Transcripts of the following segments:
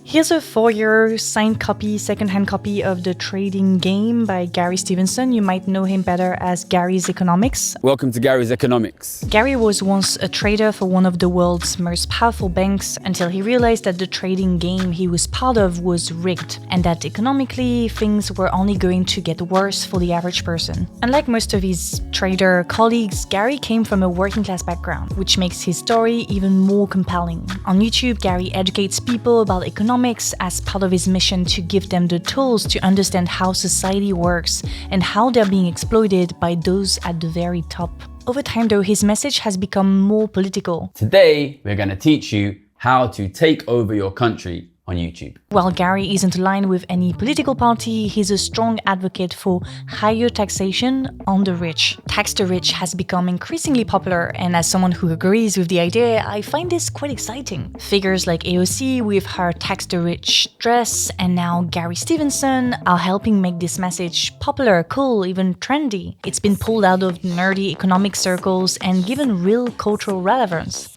Here's a 4-year signed copy, second-hand copy of The Trading Game by Gary Stevenson. You might know him better as Gary's Economics. Welcome to Gary's Economics. Gary was once a trader for one of the world's most powerful banks until he realized that the trading game he was part of was rigged and that economically things were only going to get worse for the average person. Unlike most of his trader colleagues, Gary came from a working-class background, which makes his story even more compelling. On YouTube, Gary educates people about economics as part of his mission to give them the tools to understand how society works and how they're being exploited by those at the very top. Over time though, his message has become more political. Today, we're going to teach you how to take over your country on YouTube. While Gary isn't aligned with any political party, he's a strong advocate for higher taxation on the rich. Tax the rich has become increasingly popular, and as someone who agrees with the idea, I find this quite exciting. Figures like AOC with her Tax the Rich dress, and now Gary Stevenson are helping make this message popular, cool, even trendy. It's been pulled out of nerdy economic circles and given real cultural relevance.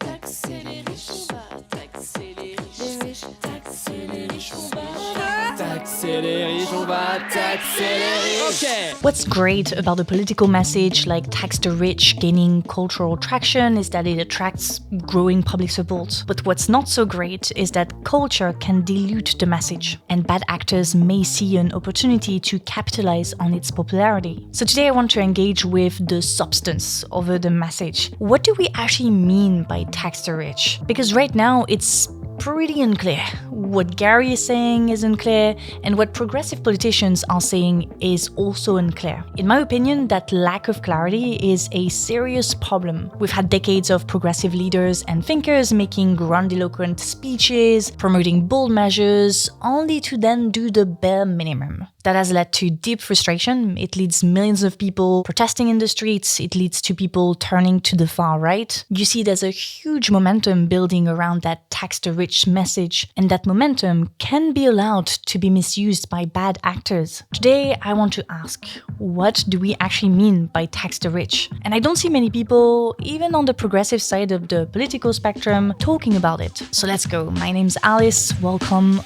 What's great about the political message like tax the rich gaining cultural traction is that it attracts growing public support. But what's not so great is that culture can dilute the message, and bad actors may see an opportunity to capitalize on its popularity. So today I want to engage with the substance over the message. What do we actually mean by tax the rich? Because right now it's pretty unclear. What Gary is saying is unclear, and what progressive politicians are saying is also unclear. In my opinion, that lack of clarity is a serious problem. We've had decades of progressive leaders and thinkers making grandiloquent speeches, promoting bold measures, only to then do the bare minimum. That has led to deep frustration. It leads millions of people protesting in the streets. It leads to people turning to the far right. You see, there's a huge momentum building around that tax the rich message, and that momentum can be allowed to be misused by bad actors. Today, I want to ask, what do we actually mean by tax the rich? And I don't see many people, even on the progressive side of the political spectrum, talking about it. So let's go. My name's Alice. Welcome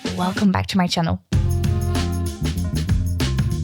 back to my channel.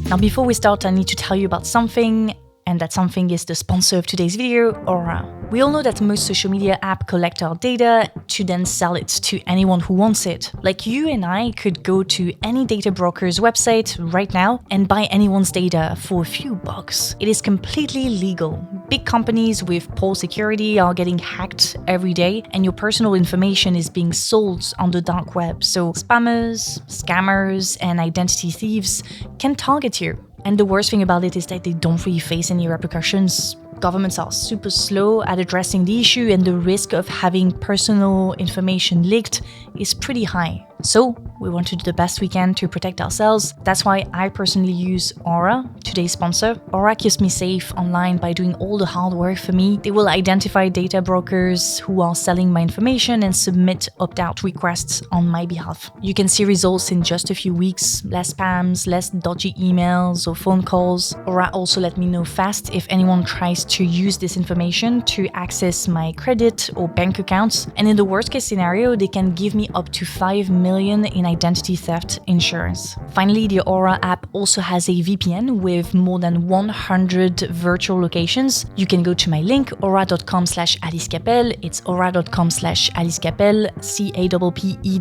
Now, before we start, I need to tell you about something, and that something is the sponsor of today's video, Aura. We all know that most social media apps collect our data to then sell it to anyone who wants it. Like you and I could go to any data broker's website right now and buy anyone's data for a few bucks. It is completely legal. Big companies with poor security are getting hacked every day, and your personal information is being sold on the dark web. So spammers, scammers, and identity thieves can target you. And the worst thing about it is that they don't really face any repercussions. Governments are super slow at addressing the issue, and the risk of having personal information leaked is pretty high. So we want to do the best we can to protect ourselves. That's why I personally use Aura, today's sponsor. Aura keeps me safe online by doing all the hard work for me. They will identify data brokers who are selling my information and submit opt-out requests on my behalf. You can see results in just a few weeks, less spams, less dodgy emails or phone calls. Aura also let me know fast if anyone tries to use this information to access my credit or bank accounts. And in the worst case scenario, they can give me up to $5 million in identity theft insurance. Finally, the Aura app also has a VPN with more than 100 virtual locations. You can go to my link, aura.com/alicecappelle. It's aura.com/alicecappelle,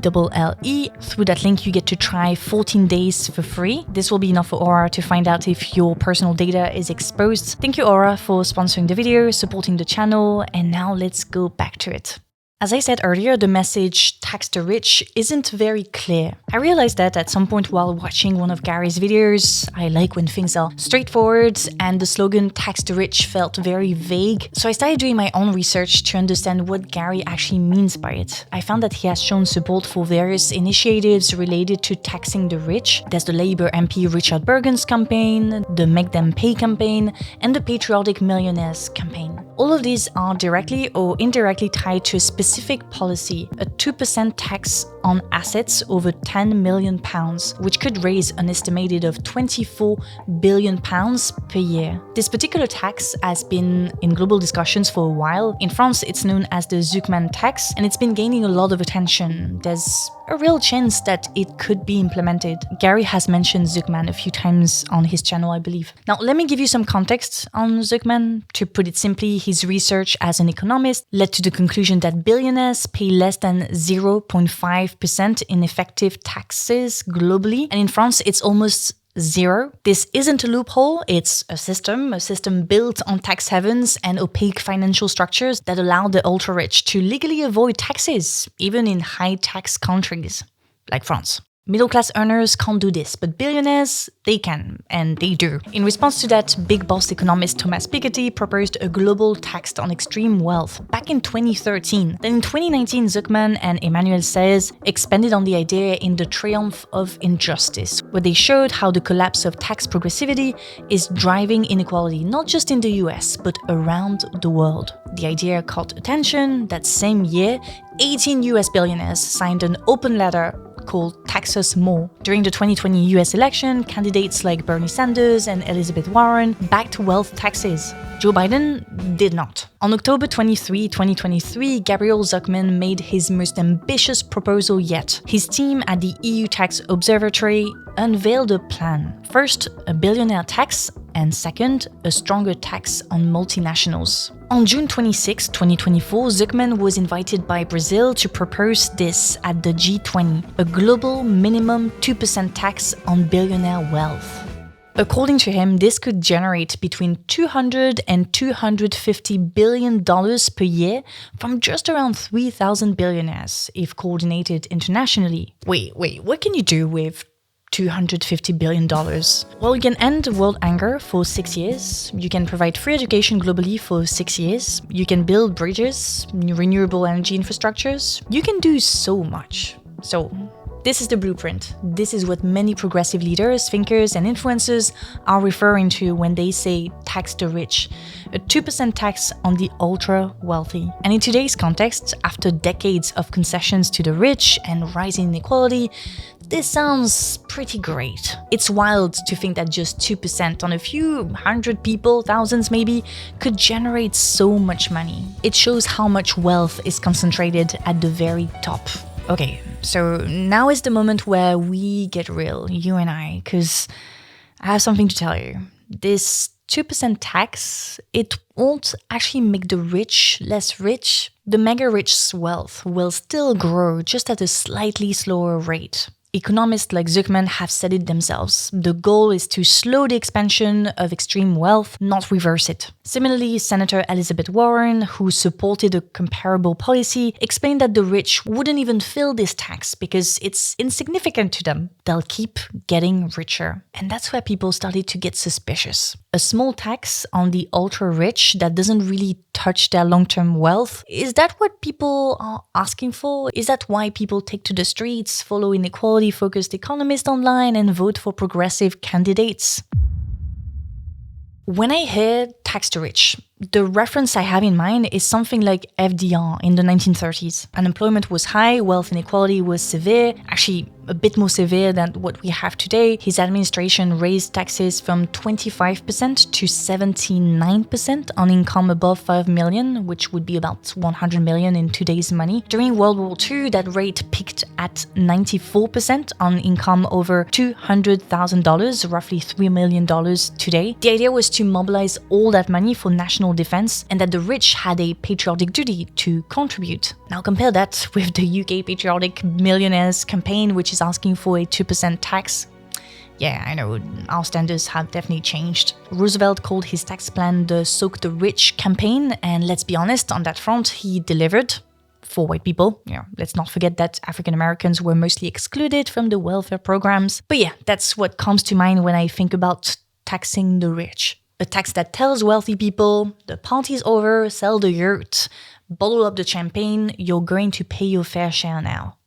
CAPPELLE. Through that link, you get to try 14 days for free. This will be enough for Aura to find out if your personal data is exposed. Thank you, Aura, for sponsoring the video, supporting the channel, and now let's go back to it. As I said earlier, the message tax the rich isn't very clear. I realized that at some point while watching one of Gary's videos. I like when things are straightforward, and the slogan tax the rich felt very vague. So I started doing my own research to understand what Gary actually means by it. I found that he has shown support for various initiatives related to taxing the rich. There's the Labour MP Richard Burgon's campaign, the Make Them Pay campaign, and the Patriotic Millionaires campaign. All of these are directly or indirectly tied to a specific policy, a 2% tax on assets over £10 million, which could raise an estimated of £24 billion per year. This particular tax has been in global discussions for a while. In France, it's known as the Zucman tax, and it's been gaining a lot of attention. There's a real chance that it could be implemented. Gary has mentioned Zucman a few times on his channel, I believe. Now, let me give you some context on Zucman. To put it simply, his research as an economist led to the conclusion that billionaires pay less than 0.5% in effective taxes globally, and in France, it's almost zero. This isn't a loophole, it's a system built on tax havens and opaque financial structures that allow the ultra-rich to legally avoid taxes, even in high-tax countries, like France. Middle-class earners can't do this, but billionaires, they can, and they do. In response to that, big boss economist Thomas Piketty proposed a global tax on extreme wealth back in 2013. Then in 2019, Zucman and Emmanuel Saez expanded on the idea in The Triumph of Injustice, where they showed how the collapse of tax progressivity is driving inequality, not just in the US, but around the world. The idea caught attention. That same year, 18 US billionaires signed an open letter called Tax Us More. During the 2020 US election, candidates like Bernie Sanders and Elizabeth Warren backed wealth taxes. Joe Biden did not. On October 23, 2023, Gabriel Zucman made his most ambitious proposal yet. His team at the EU Tax Observatory unveiled a plan. First, a billionaire tax, and second, a stronger tax on multinationals. On June 26, 2024, Zucman was invited by Brazil to propose this at the G20, a global minimum 2% tax on billionaire wealth. According to him, this could generate between $200 and $250 billion per year from just around 3,000 billionaires, if coordinated internationally. Wait, what can you do with $250 billion? Well, you can end world hunger for 6 years, you can provide free education globally for 6 years, you can build bridges, renewable energy infrastructures, you can do so much. So, this is the blueprint. This is what many progressive leaders, thinkers, and influencers are referring to when they say tax the rich, a 2% tax on the ultra-wealthy. And in today's context, after decades of concessions to the rich and rising inequality, this sounds pretty great. It's wild to think that just 2% on a few hundred people, thousands maybe, could generate so much money. It shows how much wealth is concentrated at the very top. Okay, so now is the moment where we get real, you and I, because I have something to tell you. This 2% tax, it won't actually make the rich less rich. The mega rich's wealth will still grow, just at a slightly slower rate. Economists like Zucman have said it themselves. The goal is to slow the expansion of extreme wealth, not reverse it. Similarly, Senator Elizabeth Warren, who supported a comparable policy, explained that the rich wouldn't even feel this tax because it's insignificant to them. They'll keep getting richer. And that's where people started to get suspicious. A small tax on the ultra-rich that doesn't really touch their long-term wealth, is that what people are asking for? Is that why people take to the streets, follow inequality-focused economists online, and vote for progressive candidates? When I hear tax the rich, the reference I have in mind is something like FDR in the 1930s. Unemployment was high, wealth inequality was severe, actually a bit more severe than what we have today. His administration raised taxes from 25% to 79% on income above 5 million, which would be about 100 million in today's money. During World War II, that rate peaked at 94% on income over $200,000, roughly $3 million today. The idea was to mobilize all that money for national defense, and that the rich had a patriotic duty to contribute. Now compare that with the UK Patriotic Millionaires campaign, which is asking for a 2% tax. Yeah, I know, our standards have definitely changed. Roosevelt called his tax plan the Soak the Rich campaign, and let's be honest, on that front, he delivered. For white people. Yeah, let's not forget that African Americans were mostly excluded from the welfare programs. But yeah, that's what comes to mind when I think about taxing the rich. A tax that tells wealthy people, the party's over, sell the yurt, bottle up the champagne, you're going to pay your fair share now.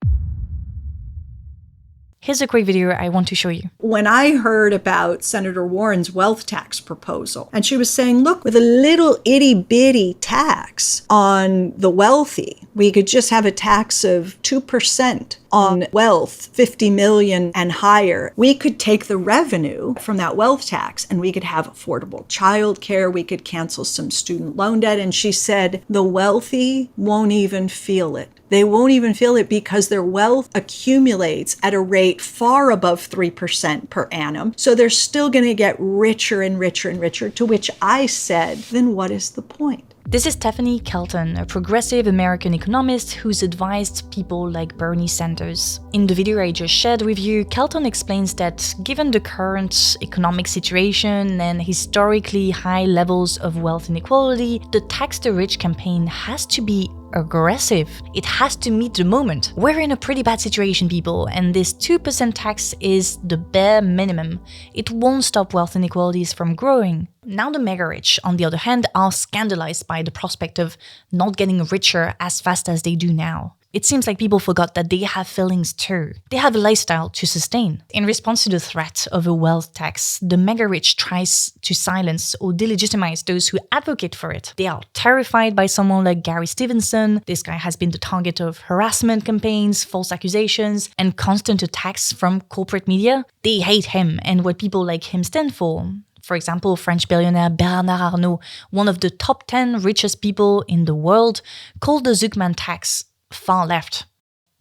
Here's a quick video I want to show you. When I heard about Senator Warren's wealth tax proposal, and she was saying, look, with a little itty bitty tax on the wealthy, we could just have a tax of 2% on wealth, 50 million and higher. We could take the revenue from that wealth tax and we could have affordable childcare. We could cancel some student loan debt. And she said, the wealthy won't even feel it. They won't even feel it because their wealth accumulates at a rate far above 3% per annum. So they're still going to get richer and richer and richer, to which I said, then what is the point? This is Stephanie Kelton, a progressive American economist who's advised people like Bernie Sanders. In the video I just shared with you, Kelton explains that given the current economic situation and historically high levels of wealth inequality, the Tax the Rich campaign has to be aggressive. It has to meet the moment. We're in a pretty bad situation, people, and this 2% tax is the bare minimum. It won't stop wealth inequalities from growing. Now the mega rich, on the other hand, are scandalized by the prospect of not getting richer as fast as they do now. It seems like people forgot that they have feelings too. They have a lifestyle to sustain. In response to the threat of a wealth tax, the mega-rich tries to silence or delegitimize those who advocate for it. They are terrified by someone like Gary Stevenson. This guy has been the target of harassment campaigns, false accusations, and constant attacks from corporate media. They hate him and what people like him stand for. For example, French billionaire Bernard Arnault, one of the top 10 richest people in the world, called the Zucman tax far left.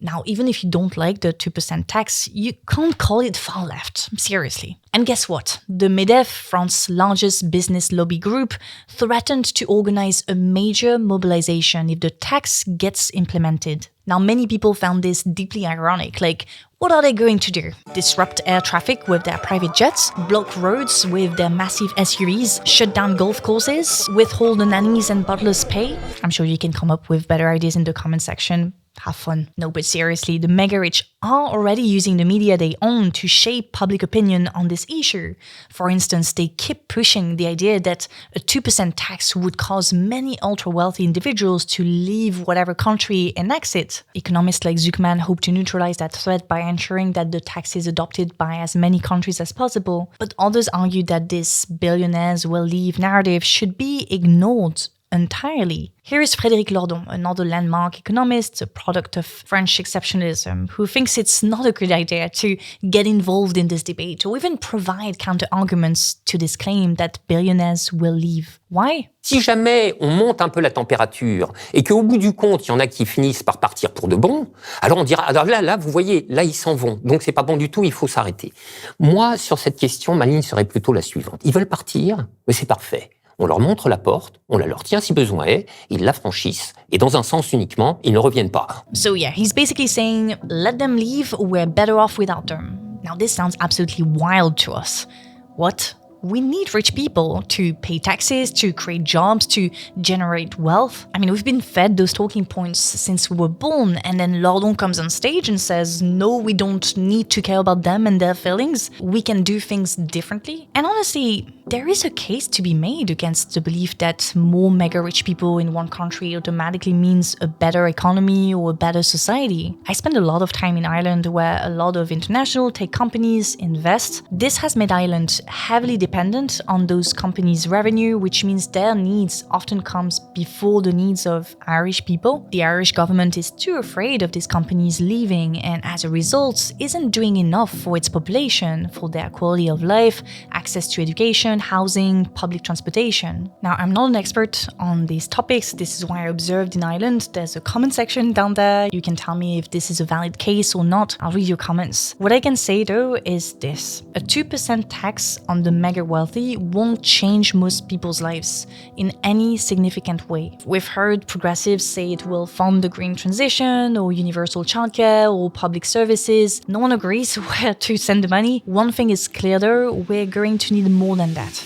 Now, even if you don't like the 2% tax, you can't call it far left, seriously. And guess what? The MEDEF, France's largest business lobby group, threatened to organize a major mobilization if the tax gets implemented. Now, many people found this deeply ironic, like, what are they going to do? Disrupt air traffic with their private jets? Block roads with their massive SUVs? Shut down golf courses? Withhold the nannies and butlers' pay? I'm sure you can come up with better ideas in the comment section. Have fun. No, but seriously, the mega-rich are already using the media they own to shape public opinion on this issue. For instance, they keep pushing the idea that a 2% tax would cause many ultra-wealthy individuals to leave whatever country enacts it. Economists like Zucman hope to neutralize that threat by ensuring that the tax is adopted by as many countries as possible. But others argue that this billionaires will leave narrative should be ignored entirely. Here is Frédéric Lordon, another landmark economist, a product of French exceptionalism, who thinks it's not a good idea to get involved in this debate or even provide counter-arguments to this claim that billionaires will leave. Why? Si jamais on monte un peu la température et qu'au bout du compte, il y en a qui finissent par partir pour de bon, alors on dira, alors là, vous voyez, là, ils s'en vont. Donc, c'est pas bon du tout, il faut s'arrêter. Moi, sur cette question, ma ligne serait plutôt la suivante. Ils veulent partir, mais c'est parfait. On leur montre la porte, on la leur tient si besoin est, ils la franchissent, et dans un sens uniquement, ils ne reviennent pas. So yeah, he's basically saying, let them leave, we're better off without them. Now this sounds absolutely wild to us. What? We need rich people to pay taxes, to create jobs, to generate wealth. I mean, we've been fed those talking points since we were born, and then Lordon comes on stage and says, no, we don't need to care about them and their feelings. We can do things differently. And honestly, there is a case to be made against the belief that more mega-rich people in one country automatically means a better economy or a better society. I spend a lot of time in Ireland where a lot of international tech companies invest. This has made Ireland heavily dependent on those companies' revenue, which means their needs often comes before the needs of Irish people. The Irish government is too afraid of these companies leaving and as a result isn't doing enough for its population, for their quality of life, access to education, housing, public transportation. Now, I'm not an expert on these topics. This is why I observed in Ireland. There's a comment section down there. You can tell me if this is a valid case or not. I'll read your comments. What I can say though is this. A 2% tax on the mega wealthy won't change most people's lives in any significant way. We've heard progressives say it will fund the green transition or universal childcare or public services. No one agrees where to send the money. One thing is clear though, we're going to need more than that.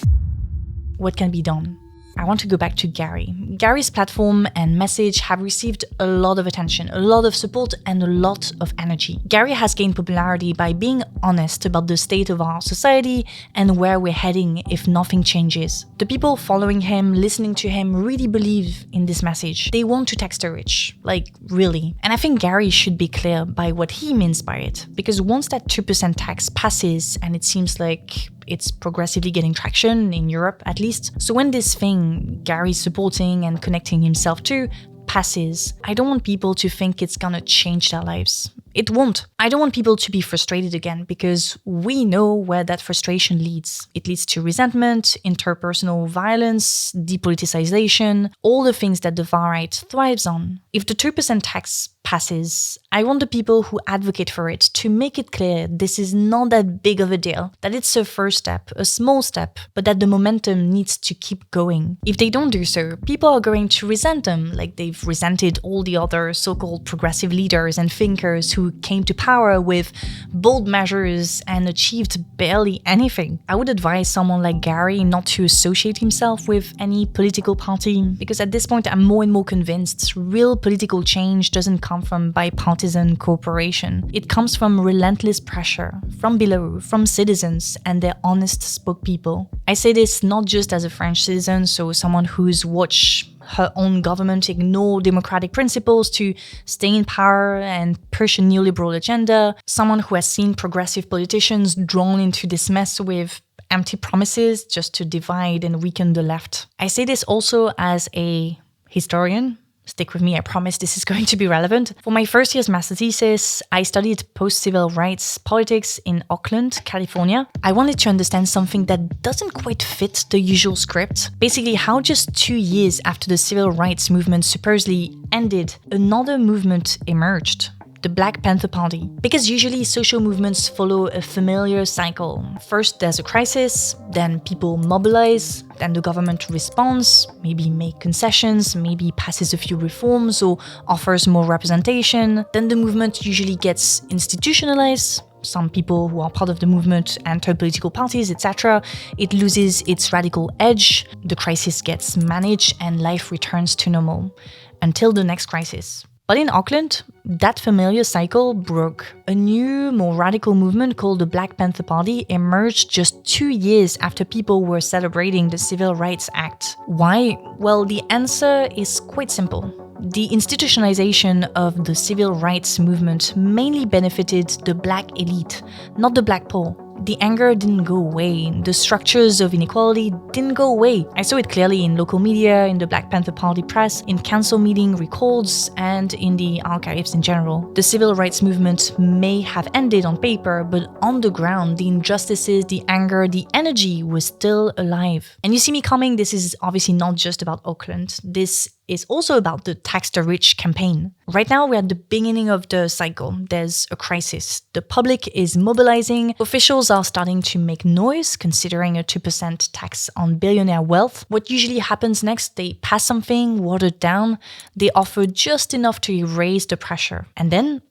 What can be done? I want to go back to Gary. Gary's platform and message have received a lot of attention, a lot of support, and a lot of energy. Gary has gained popularity by being honest about the state of our society and where we're heading if nothing changes. The people following him, listening to him, really believe in this message. They want to tax the rich, like really. And I think Gary should be clear by what he means by it, because once that 2% tax passes, and it seems like it's progressively getting traction in Europe at least. So when this thing Gary's supporting and connecting himself to passes, I don't want people to think it's gonna change their lives. It won't. I don't want people to be frustrated again, because we know where that frustration leads. It leads to resentment, interpersonal violence, depoliticization, all the things that the far right thrives on. If the 2% tax passes, I want the people who advocate for it to make it clear this is not that big of a deal, that it's a first step, a small step, but that the momentum needs to keep going. If they don't do so, people are going to resent them, like they've resented all the other so-called progressive leaders and thinkers who came to power with bold measures and achieved barely anything. I would advise someone like Gary not to associate himself with any political party, because at this point I'm more and more convinced real political change doesn't come from bipartisan cooperation. It comes from relentless pressure, from below, from citizens and their honest spokespeople. I say this not just as a French citizen, so someone who's watched her own government ignore democratic principles to stay in power and push a neoliberal agenda, someone who has seen progressive politicians drawn into this mess with empty promises just to divide and weaken the left. I say this also as a historian. Stick with me, I promise this is going to be relevant. For my first year's master thesis, I studied post-civil rights politics in Oakland, California. I wanted to understand something that doesn't quite fit the usual script. Basically, how just 2 years after the civil rights movement supposedly ended, another movement emerged. The Black Panther Party. Because usually social movements follow a familiar cycle. First there's a crisis, then people mobilize, then the government responds, maybe make concessions, maybe passes a few reforms or offers more representation. Then the movement usually gets institutionalized. Some people who are part of the movement enter political parties, etc. It loses its radical edge, the crisis gets managed, and life returns to normal. Until the next crisis. But in Auckland, that familiar cycle broke. A new, more radical movement called the Black Panther Party emerged just 2 years after people were celebrating the Civil Rights Act. Why? Well, the answer is quite simple. The institutionalization of the civil rights movement mainly benefited the black elite, not the black poor. The anger didn't go away, the structures of inequality didn't go away. I saw it clearly in local media, in the Black Panther Party press, in council meeting records, and in the archives in general. The civil rights movement may have ended on paper, but on the ground, the injustices, the anger, the energy was still alive. And you see me coming, this is obviously not just about Auckland. This is also about the Tax the Rich campaign. Right now, we're at the beginning of the cycle. There's a crisis. The public is mobilizing. Officials are starting to make noise, considering a 2% tax on billionaire wealth. What usually happens next, they pass something, water it down. They offer just enough to erase the pressure. And then,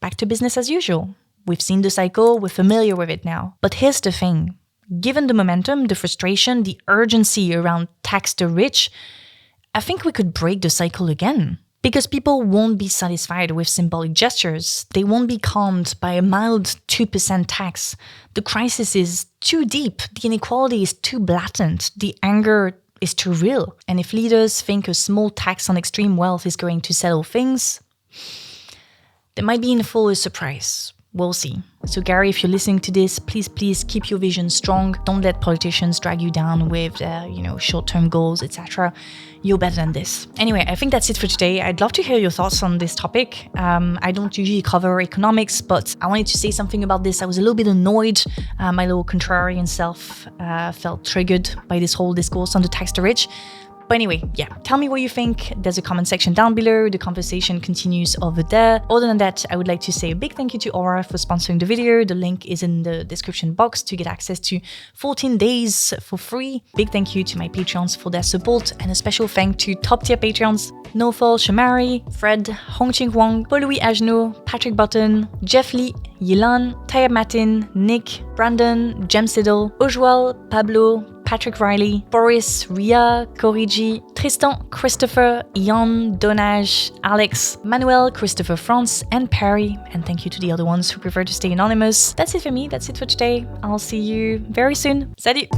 back to business as usual. We've seen the cycle, we're familiar with it now. But here's the thing. Given the momentum, the frustration, the urgency around tax the rich, I think we could break the cycle again. Because people won't be satisfied with symbolic gestures. They won't be calmed by a mild 2% tax. The crisis is too deep. The inequality is too blatant. The anger is too real. And if leaders think a small tax on extreme wealth is going to settle things, they might be in for a surprise. We'll see. So Gary, if you're listening to this, please keep your vision strong. Don't let politicians drag you down with short-term goals, etc. You're better than this. Anyway, I think that's it for today. I'd love to hear your thoughts on this topic. I don't usually cover economics, but I wanted to say something about this. I was a little bit annoyed. My little contrarian self felt triggered by this whole discourse on the tax the rich. But anyway, yeah, tell me what you think. There's a comment section down below. The conversation continues over there. Other than that, I would like to say a big thank you to Aura for sponsoring the video. The link is in the description box to get access to 14 days for free. Big thank you to my Patreons for their support, and a special thank to top tier Patreons: Nofal Shamari, Fred, Hongqing Huang, Paul-Louis Agenot, Patrick Button, Jeff Lee, Yilan, Tayab Matin, Nick, Brandon, Jem Siddle, Ojwal, Pablo, Patrick Riley, Boris, Ria, Corrigi, Tristan, Christopher, Ian, Donage, Alex, Manuel, Christopher France, and Perry. And thank you to the other ones who prefer to stay anonymous. That's it for me, that's it for today. I'll see you very soon. Salut!